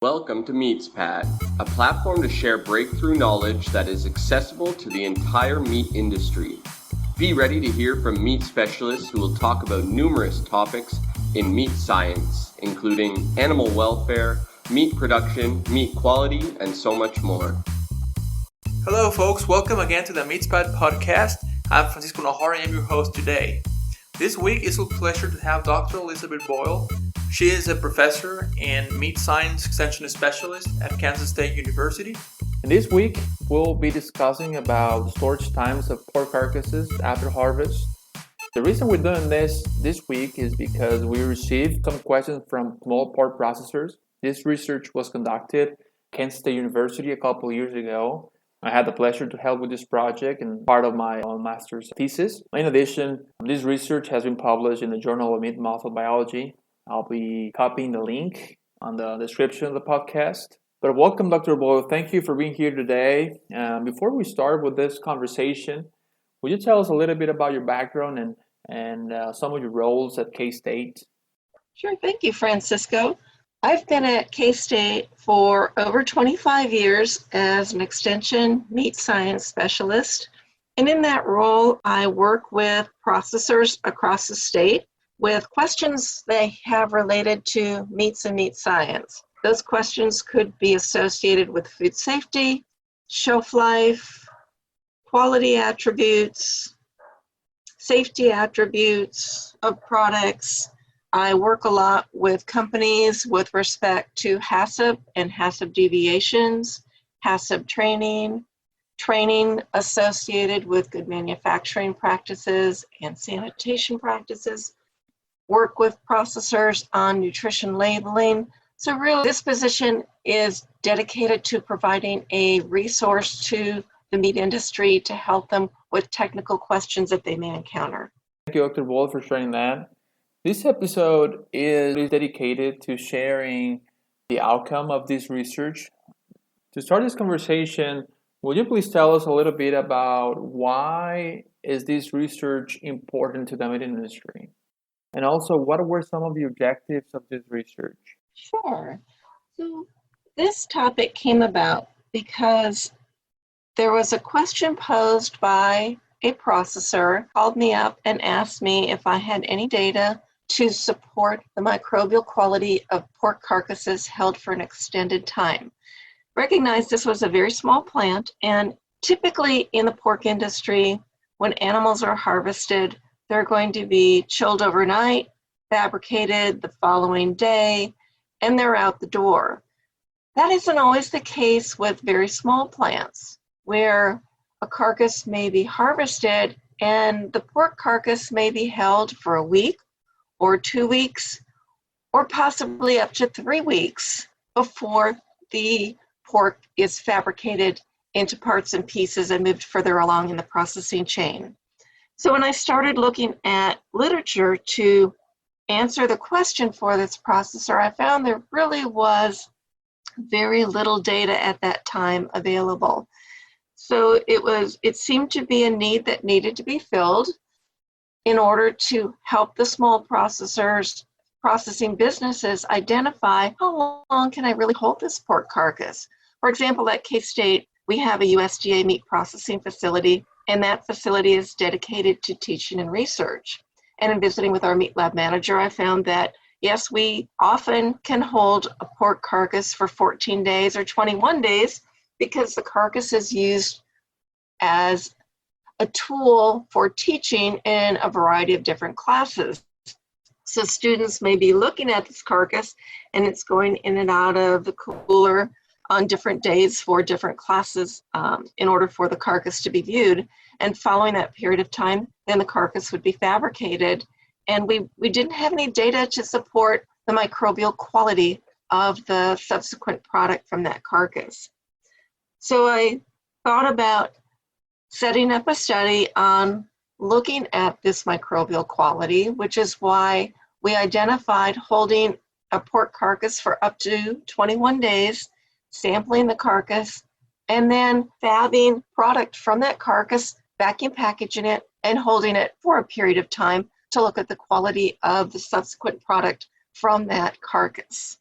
Welcome to MeatsPad, a platform to share breakthrough knowledge that is accessible to the entire meat industry. Be ready to hear from meat specialists who will talk about numerous topics in meat science, including animal welfare, meat production, meat quality, and so much more. Hello folks, welcome again to the MeatsPad podcast. I'm Francisco Nahara, I'm your host today. This week it's a pleasure to have Dr. Elizabeth Boyle. She is a professor and meat science extension specialist at Kansas State University. And this week we'll be discussing about storage times of pork carcasses after harvest. The reason we're doing this week is because we received some questions from small pork processors. This research was conducted at Kansas State University a couple of years ago. I had the pleasure to help with this project and part of my master's thesis. In addition, this research has been published in the Journal of Meat Muscle Biology. I'll be copying the link on the description of the podcast. But welcome, Dr. Boyle. Thank you for being here today. Before we start with this conversation, would you tell us a little bit about your background and some of your roles at K-State? Sure. Thank you, Francisco. I've been at K-State for over 25 years as an extension meat science specialist. And in that role, I work with processors across the state with questions they have related to meats and meat science. Those questions could be associated with food safety, shelf life, quality attributes, safety attributes of products. I work a lot with companies with respect to HACCP and HACCP deviations, HACCP training associated with good manufacturing practices and sanitation practices, work with processors on nutrition labeling. So really, this position is dedicated to providing a resource to the meat industry to help them with technical questions that they may encounter. Thank you, Dr. Boyle, for sharing that. This episode is dedicated to sharing the outcome of this research. To start this conversation, would you please tell us a little bit about why is this research important to the meat industry? And also, what were some of the objectives of this research? Sure. So this topic came about because there was a question posed by a processor, called me up and asked me if I had any data to support the microbial quality of pork carcasses held for an extended time. Recognize this was a very small plant, and typically in the pork industry, when animals are harvested, they're going to be chilled overnight, fabricated the following day, and they're out the door. That isn't always the case with very small plants, where a carcass may be harvested and the pork carcass may be held for a week or 2 weeks, or possibly up to 3 weeks before the pork is fabricated into parts and pieces and moved further along in the processing chain. So when I started looking at literature to answer the question for this processor, I found there really was very little data at that time available. So it seemed to be a need that needed to be filled in order to help the small processing businesses identify how long can I really hold this pork carcass. For example, at K-State, we have a USDA meat processing facility, and that facility is dedicated to teaching and research. And in visiting with our meat lab manager, I found that, yes, we often can hold a pork carcass for 14 days or 21 days because the carcass is used as a tool for teaching in a variety of different classes. So students may be looking at this carcass and it's going in and out of the cooler on different days for different classes in order for the carcass to be viewed. And following that period of time, then the carcass would be fabricated. And we didn't have any data to support the microbial quality of the subsequent product from that carcass. So I thought about setting up a study on looking at this microbial quality, which is why we identified holding a pork carcass for up to 21 days, sampling the carcass, and then fabbing product from that carcass, vacuum packaging it, and holding it for a period of time to look at the quality of the subsequent product from that carcass.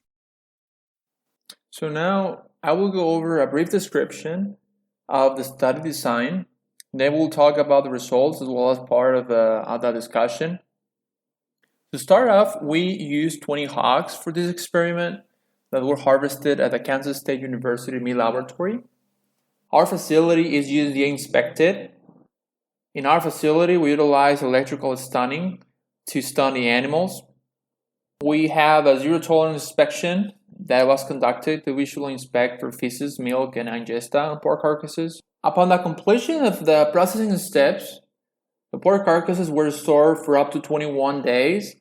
So now I will go over a brief description of the study design. Then we'll talk about the results as well as part of that discussion. To start off, we used 20 hogs for this experiment that were harvested at the Kansas State University meat laboratory. Our facility is USDA inspected. In our facility, we utilize electrical stunning to stun the animals. We have a zero tolerance inspection that was conducted to visually inspect for feces, milk, and ingesta on pork carcasses. Upon the completion of the processing steps, the pork carcasses were stored for up to 21 days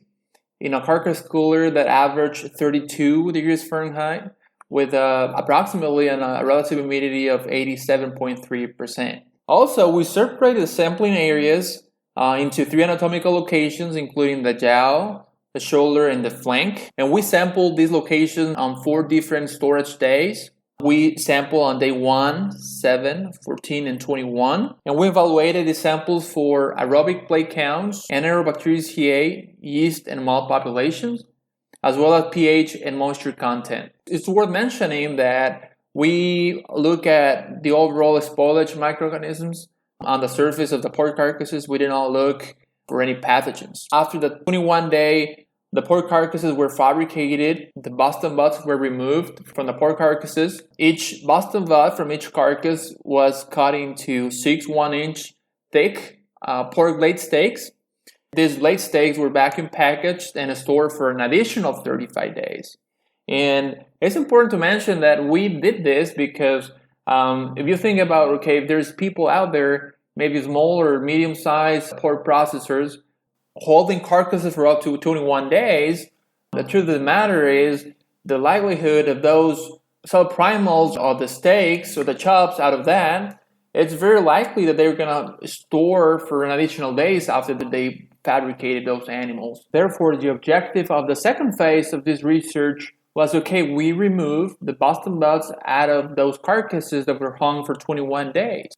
in a carcass cooler that averaged 32 degrees Fahrenheit with approximately a relative humidity of 87.3%. Also, we separated the sampling areas into 3 anatomical locations, including the jowl, the shoulder, and the flank. And we sampled these locations on 4 different storage days. We sampled on day 1, 7, 14, and 21. And we evaluated the samples for aerobic plate counts, anaerobic Bacteriaceae, yeast, and mold populations, as well as pH and moisture content. It's worth mentioning that we look at the overall spoilage microorganisms on the surface of the pork carcasses. We did not look for any pathogens. After the 21-day, the pork carcasses were fabricated. The boston butts were removed from the pork carcasses. Each boston butt from each carcass was cut into 6 1-inch thick pork blade steaks. These blade steaks were vacuum packaged and stored for an additional 35 days. And it's important to mention that we did this because if you think about, okay, if there's people out there, maybe small or medium-sized pork processors, holding carcasses for up to 21 days, the truth of the matter is the likelihood of those subprimals of the steaks or the chops out of that, it's very likely that they're going to store for an additional days after they fabricated those animals. Therefore, the objective of the second phase of this research was, okay, we removed the boston butts out of those carcasses that were hung for 21 days.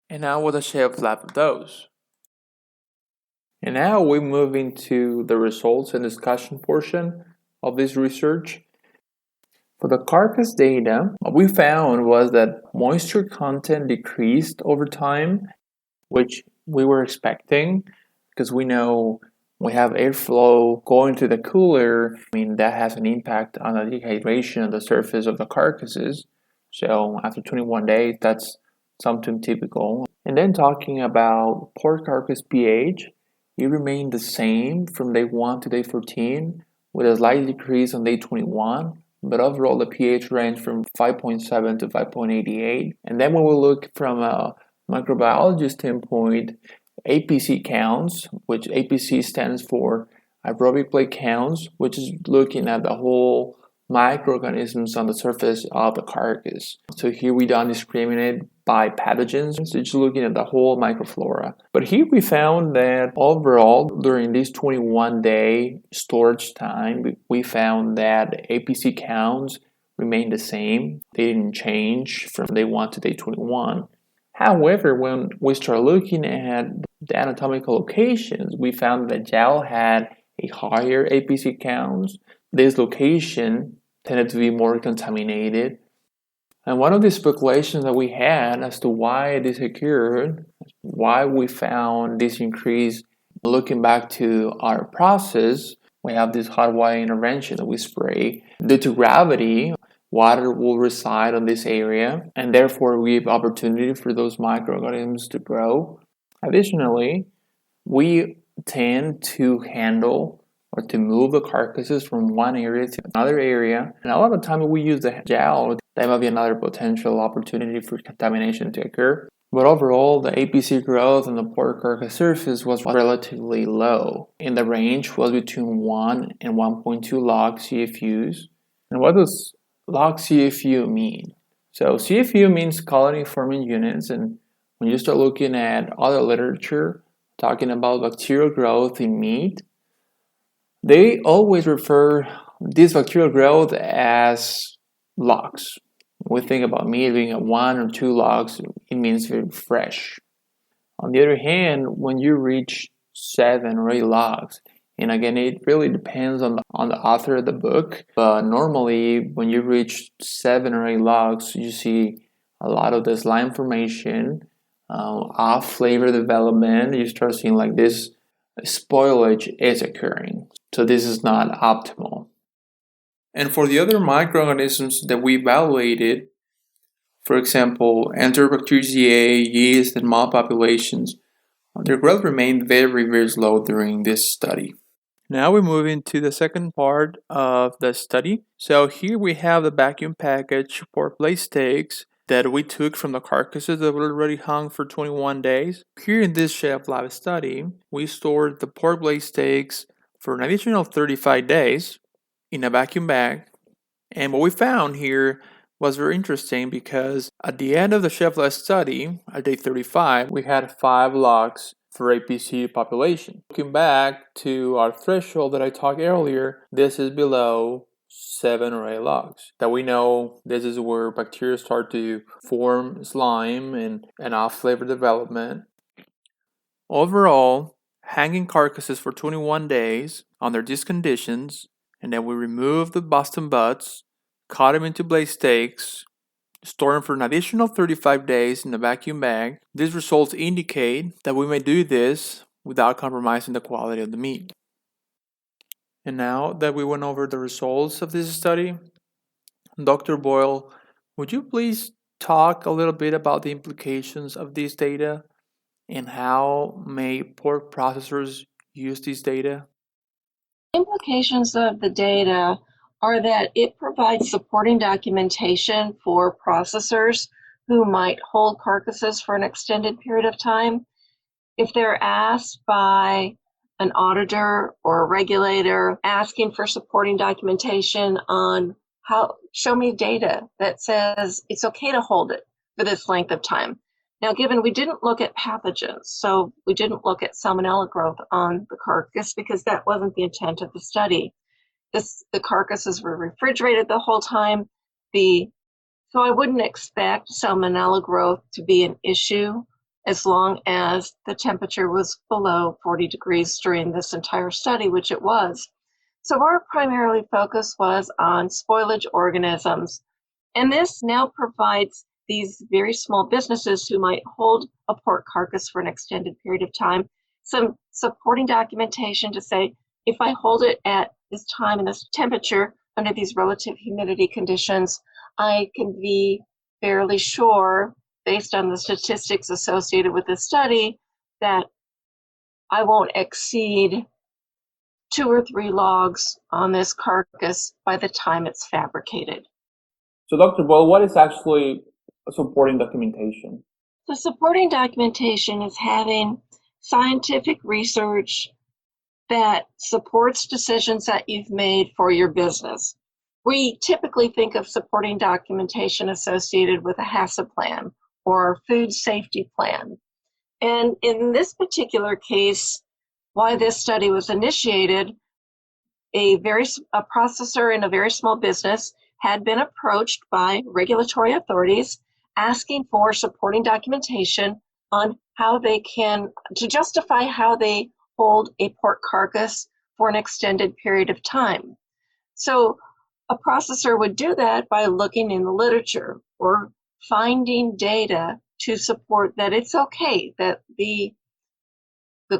And now what the shelf life of those? And now we move into the results and discussion portion of this research. For the carcass data, what we found was that moisture content decreased over time, which we were expecting because we know we have airflow going to the cooler. That has an impact on the dehydration of the surface of the carcasses. So after 21 days, that's something typical. And then talking about pork carcass pH, it remained the same from day 1 to day 14 with a slight decrease on day 21. But overall, the pH ranged from 5.7 to 5.88. And then when we look from a microbiology standpoint, APC counts, which APC stands for aerobic plate counts, which is looking at the whole microorganisms on the surface of the carcass. So here we don't discriminate by pathogens, so just looking at the whole microflora. But here we found that overall, during this 21-day storage time, we found that APC counts remained the same. They didn't change from day 1 to day 21. However, when we start looking at the anatomical locations, we found that jowl had a higher APC counts. This location tended to be more contaminated. And one of the speculations that we had as to why this occurred, why we found this increase, looking back to our process, we have this hot water intervention that we spray. Due to gravity, water will reside on this area, and therefore we have opportunity for those microorganisms to grow. Additionally, we tend to handle or to move the carcasses from one area to another area. And a lot of the time we use the jowl, that might be another potential opportunity for contamination to occur. But overall, the APC growth on the pork carcass surface was relatively low. And the range was between 1 and 1.2 log CFUs. And what does log CFU mean? So CFU means colony forming units, and when you start looking at other literature talking about bacterial growth in meat, they always refer this bacterial growth as logs. When we think about meat being at 1 or 2 logs, it means very fresh. On the other hand, when you reach 7 or 8 logs, And again, it really depends on the author of the book. But normally, when you reach 7 or 8 logs, you see a lot of this line formation, off flavor development. You start seeing like this spoilage is occurring. So this is not optimal. And for the other microorganisms that we evaluated, for example, Enterobacteriaceae, yeast, and mold populations, their growth remained very, very slow during this study. Now we move into the second part of the study. So here we have the vacuum package pork blade steaks that we took from the carcasses that were already hung for 21 days. Here in this shelf life study, we stored the pork blade steaks for an additional 35 days in a vacuum bag. And what we found here was very interesting because at the end of the shelf life study, at day 35, we had 5 logs for APC population. Looking back to our threshold that I talked earlier, this is below 7 or 8 logs. That we know this is where bacteria start to form slime and off flavor development. Overall, hanging carcasses for 21 days under these conditions, and then we remove the Boston butts, cut them into blade steaks, store them for an additional 35 days in a vacuum bag. These results indicate that we may do this without compromising the quality of the meat. And now that we went over the results of this study, Dr. Boyle, would you please talk a little bit about the implications of this data and how may pork processors use these data? Implications of the data are that it provides supporting documentation for processors who might hold carcasses for an extended period of time. If they're asked by an auditor or a regulator asking for supporting documentation on show me data that says it's okay to hold it for this length of time. Now, given we didn't look at pathogens, so we didn't look at salmonella growth on the carcass because that wasn't the intent of the study. The carcasses were refrigerated the whole time. So I wouldn't expect salmonella growth to be an issue as long as the temperature was below 40 degrees during this entire study, which it was. So our primarily focus was on spoilage organisms. And this now provides these very small businesses who might hold a pork carcass for an extended period of time some supporting documentation to say, if I hold it at this time and this temperature under these relative humidity conditions, I can be fairly sure, based on the statistics associated with this study, that I won't exceed 2 or 3 logs on this carcass by the time it's fabricated. So Dr. Boyle, what is actually supporting documentation? The supporting documentation is having scientific research that supports decisions that you've made for your business. We typically think of supporting documentation associated with a HACCP plan or a food safety plan. And in this particular case, why this study was initiated, a processor in a very small business had been approached by regulatory authorities asking for supporting documentation on how they can, to justify how they hold a pork carcass for an extended period of time. So a processor would do that by looking in the literature or finding data to support that it's okay that the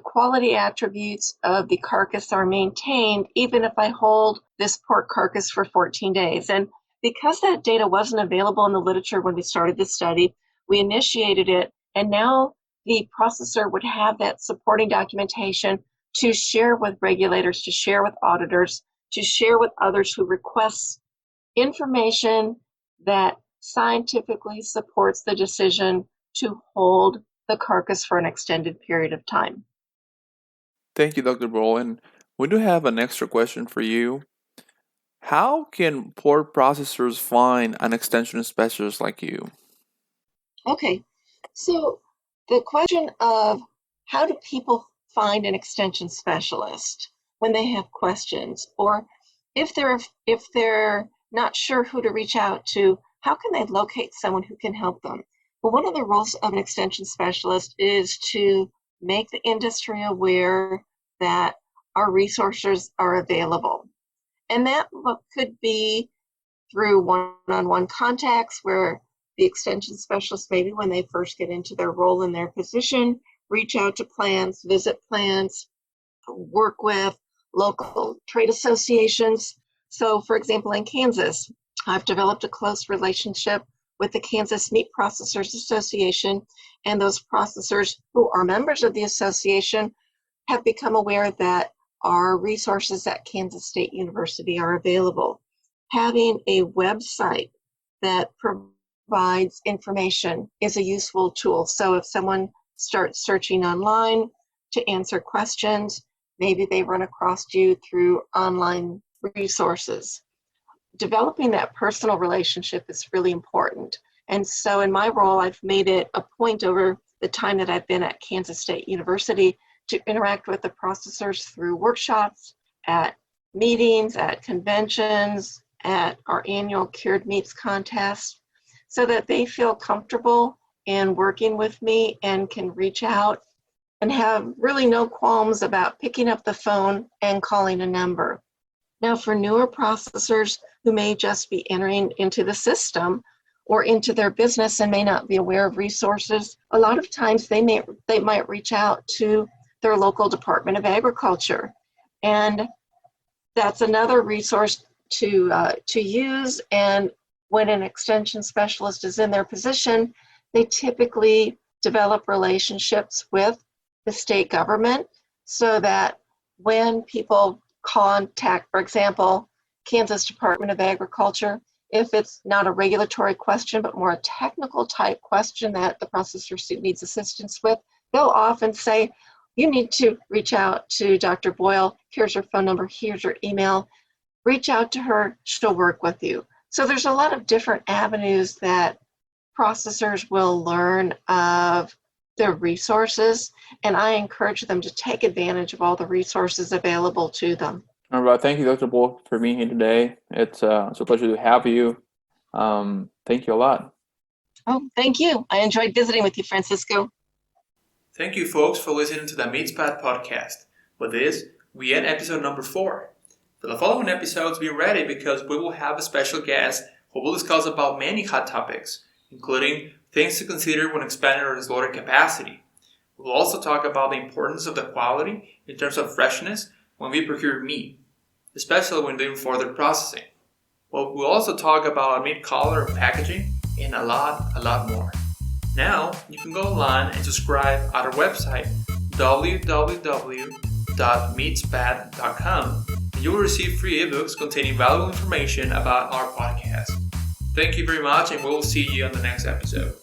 quality attributes of the carcass are maintained even if I hold this pork carcass for 14 days. And because that data wasn't available in the literature when we started the study, we initiated it, and now the processor would have that supporting documentation to share with regulators, to share with auditors, to share with others who request information that scientifically supports the decision to hold the carcass for an extended period of time. Thank you, Dr. Boyle. And we do have an extra question for you. How can pork processors find an extension specialist like you? Okay, so the question of how do people find an extension specialist when they have questions, or if they're not sure who to reach out to, how can they locate someone who can help them? Well, one of the roles of an extension specialist is to make the industry aware that our resources are available. And that could be through one-on-one contacts where the extension specialist, maybe when they first get into their role in their position, reach out to plants, visit plants, work with local trade associations. So, for example, in Kansas, I've developed a close relationship with the Kansas Meat Processors Association, and those processors who are members of the association have become aware that our resources at Kansas State University are available. Having a website that provides information is a useful tool. So if someone starts searching online to answer questions, maybe they run across you through online resources. Developing that personal relationship is really important. And so in my role, I've made it a point over the time that I've been at Kansas State University to interact with the processors through workshops, at meetings, at conventions, at our annual Cured Meats contest, so that they feel comfortable in working with me and can reach out and have really no qualms about picking up the phone and calling a number. Now, for newer processors who may just be entering into the system or into their business and may not be aware of resources, a lot of times they might reach out to their local Department of Agriculture. And that's another resource to use. And when an extension specialist is in their position, they typically develop relationships with the state government so that when people contact, for example, Kansas Department of Agriculture, if it's not a regulatory question, but more a technical type question that the processor needs assistance with, they'll often say, you need to reach out to Dr. Boyle. Here's her phone number, here's her email. Reach out to her, she'll work with you. So there's a lot of different avenues that processors will learn of their resources, and I encourage them to take advantage of all the resources available to them. All right. Thank you, Dr. Boyle, for being here today. It's a pleasure to have you. Thank you a lot. Oh, thank you. I enjoyed visiting with you, Francisco. Thank you, folks, for listening to the MeatsPad podcast. With this, we end episode number 4. For the following episodes, be ready because we will have a special guest who will discuss about many hot topics, including things to consider when expanding our slaughter capacity. We'll also talk about the importance of the quality in terms of freshness when we procure meat, especially when doing further processing. We'll also talk about meat color and packaging and a lot more. Now, you can go online and subscribe at our website, www.meatspad.com, and you will receive free ebooks containing valuable information about our podcast. Thank you very much, and we will see you on the next episode.